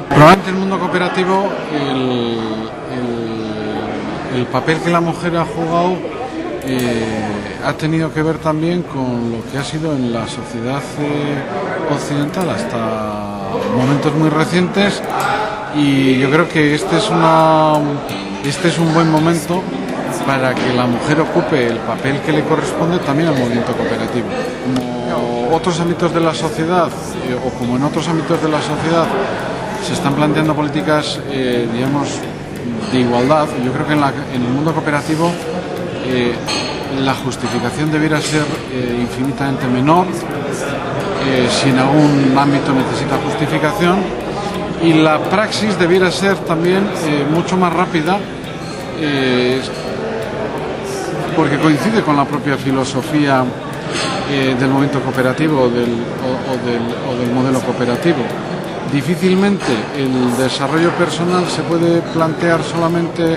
Probablemente en el mundo cooperativo el papel que la mujer ha jugado ha tenido que ver también con lo que ha sido en la sociedad occidental hasta momentos muy recientes, y yo creo que este es un buen momento para que la mujer ocupe el papel que le corresponde también al movimiento cooperativo. Como otros ámbitos de la sociedad, o como en otros ámbitos de la sociedad se están planteando políticas, digamos, de igualdad, yo creo que en el mundo cooperativo la justificación debiera ser infinitamente menor, si en algún ámbito necesita justificación, y la praxis debiera ser también mucho más rápida, porque coincide con la propia filosofía del movimiento cooperativo o del modelo cooperativo. Difícilmente el desarrollo personal se puede plantear solamente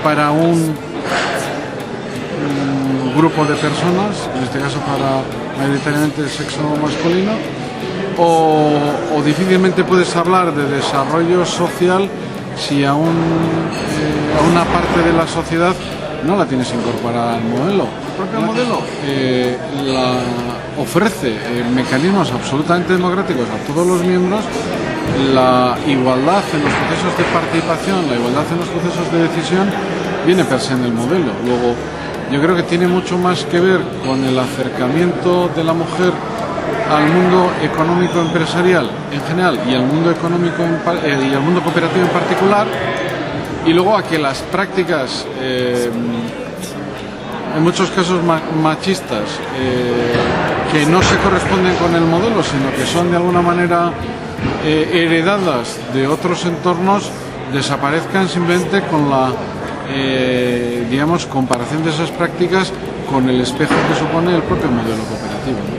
para un grupo de personas, en este caso para mayoritariamente el sexo masculino, o difícilmente puedes hablar de desarrollo social si a una parte de la sociedad no la tienes incorporada al modelo. El propio modelo ofrece mecanismos absolutamente democráticos a todos los miembros, la igualdad en los procesos de participación, la igualdad en los procesos de decisión viene per se en el modelo. Luego, yo creo que tiene mucho más que ver con el acercamiento de la mujer al mundo económico empresarial en general y al mundo económico y al mundo cooperativo en particular, y luego a que las prácticas en muchos casos machistas que no se corresponden con el modelo, sino que son de alguna manera heredadas de otros entornos, desaparezcan simplemente con la digamos, comparación de esas prácticas con el espejo que supone el propio modelo cooperativo.